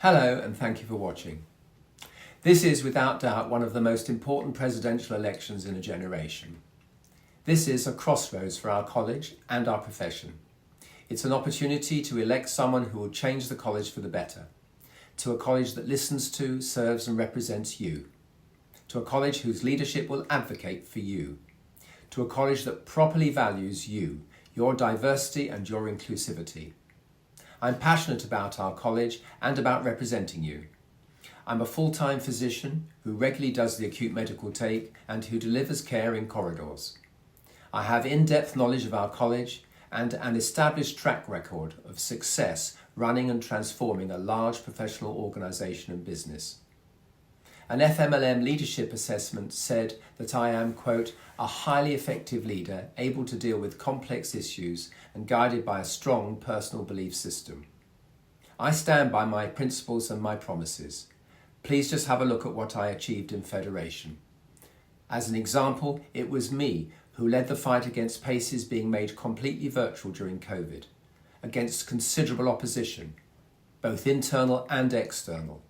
Hello and thank you for watching. This is without doubt one of the most important presidential elections in a generation. This is a crossroads for our college and our profession. It's an opportunity to elect someone who will change the college for the better, to a college that listens to, serves and represents you, to a college whose leadership will advocate for you, to a college that properly values you, your diversity and your inclusivity. I'm passionate about our college and about representing you. I'm a full-time physician who regularly does the acute medical take and who delivers care in corridors. I have in-depth knowledge of our college and an established track record of success running and transforming a large professional organisation and business. An FMLM leadership assessment said that I am, quote, a highly effective leader able to deal with complex issues and guided by a strong personal belief system. I stand by my principles and my promises. Please just have a look at what I achieved in Federation. As an example, it was me who led the fight against PACES being made completely virtual during COVID, against considerable opposition, both internal and external.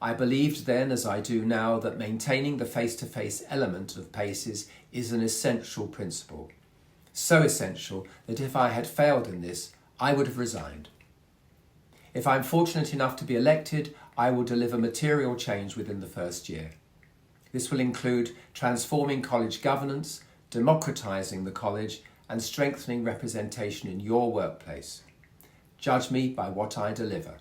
I believed then, as I do now, that maintaining the face-to-face element of PACES is an essential principle. So essential that if I had failed in this, I would have resigned. If I'm fortunate enough to be elected, I will deliver material change within the first year. This will include transforming college governance, democratising the college, and strengthening representation in your workplace. Judge me by what I deliver.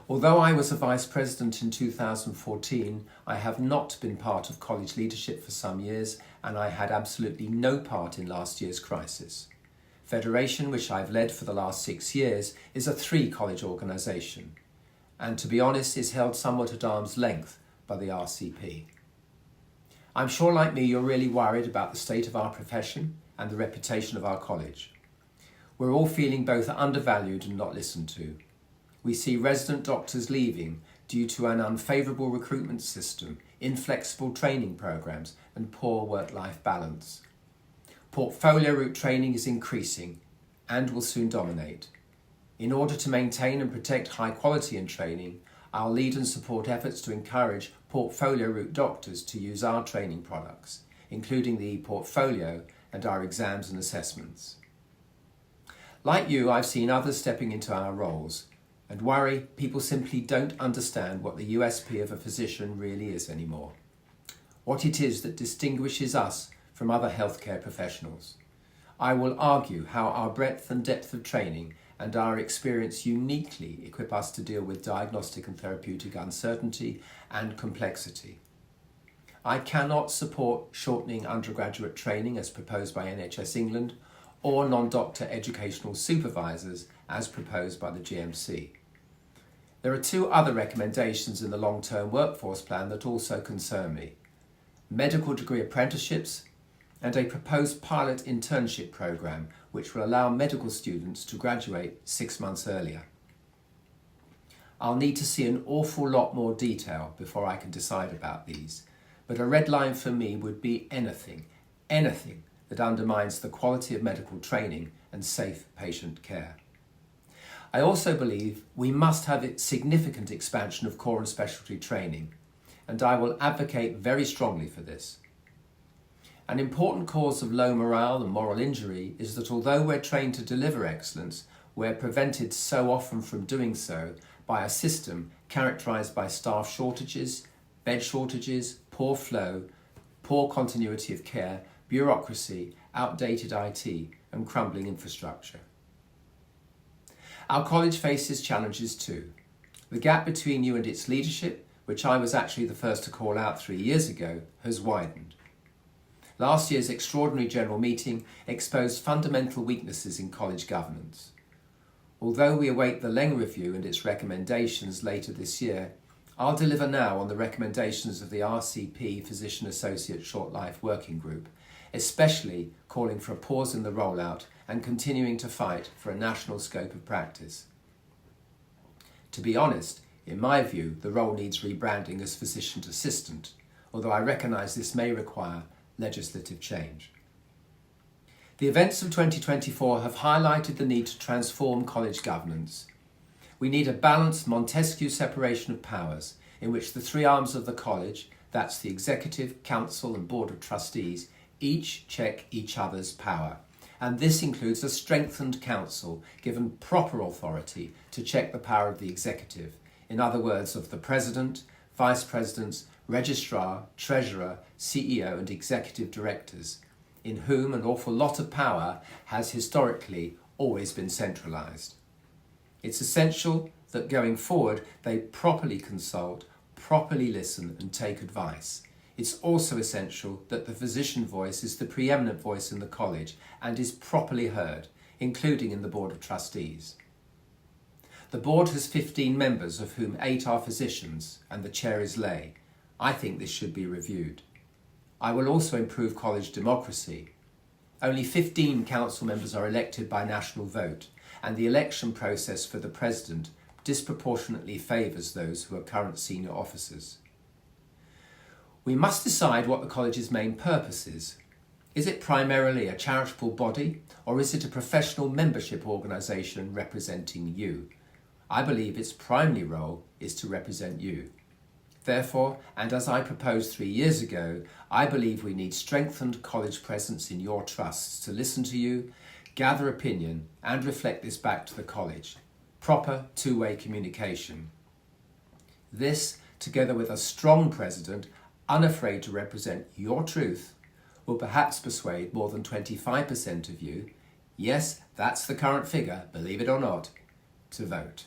Although I was a Vice President in 2014, I have not been part of college leadership for some years, and I had absolutely no part in last year's crisis. Federation, which I've led for the last 6 years, is a 3-college organisation, and to be honest is held somewhat at arm's length by the RCP. I'm sure, like me, you're really worried about the state of our profession and the reputation of our college. We're all feeling both undervalued and not listened to. We see resident doctors leaving due to an unfavourable recruitment system, inflexible training programmes and poor work-life balance. Portfolio route training is increasing and will soon dominate. In order to maintain and protect high quality in training, I'll lead and support efforts to encourage portfolio route doctors to use our training products, including the ePortfolio and our exams and assessments. Like you, I've seen others stepping into our roles and worry people simply don't understand what the USP of a physician really is anymore, what it is that distinguishes us from other healthcare professionals. I will argue how our breadth and depth of training and our experience uniquely equip us to deal with diagnostic and therapeutic uncertainty and complexity. I cannot support shortening undergraduate training as proposed by NHS England or non-doctor educational supervisors as proposed by the GMC. There are 2 other recommendations in the long-term workforce plan that also concern me: medical degree apprenticeships and a proposed pilot internship programme which will allow medical students to graduate 6 months earlier. I'll need to see an awful lot more detail before I can decide about these, but a red line for me would be anything that undermines the quality of medical training and safe patient care. I also believe we must have a significant expansion of core and specialty training, and I will advocate very strongly for this. An important cause of low morale and moral injury is that although we're trained to deliver excellence, we're prevented so often from doing so by a system characterised by staff shortages, bed shortages, poor flow, poor continuity of care, bureaucracy, outdated IT and crumbling infrastructure. Our college faces challenges too. The gap between you and its leadership, which I was actually the first to call out 3 years ago, has widened. Last year's extraordinary general meeting exposed fundamental weaknesses in college governance. Although we await the Leng Review and its recommendations later this year, I'll deliver now on the recommendations of the RCP Physician Associate Short Life Working Group, especially calling for a pause in the rollout and continuing to fight for a national scope of practice. To be honest, in my view, the role needs rebranding as physician assistant, although I recognise this may require legislative change. The events of 2024 have highlighted the need to transform college governance. We need a balanced Montesquieu separation of powers in which the three arms of the college, that's the executive, council and board of trustees, each check each other's power. And this includes a strengthened council given proper authority to check the power of the executive, in other words, of the president, vice presidents, registrar, treasurer, CEO and executive directors, in whom an awful lot of power has historically always been centralised. It's essential that going forward they properly consult, properly listen and take advice. It's also essential that the physician voice is the preeminent voice in the college and is properly heard, including in the Board of Trustees. The board has 15 members, of whom 8 are physicians, and the chair is lay. I think this should be reviewed. I will also improve college democracy. Only 15 council members are elected by national vote, and the election process for the president disproportionately favours those who are current senior officers. We must decide what the college's main purpose is. Is it primarily a charitable body, or is it a professional membership organisation representing you? I believe its primary role is to represent you. Therefore, and as I proposed 3 years ago, I believe we need strengthened college presence in your trusts to listen to you, gather opinion and reflect this back to the college. Proper two-way communication. This, together with a strong president, unafraid to represent your truth, will perhaps persuade more than 25% of you, yes, that's the current figure, believe it or not, to vote.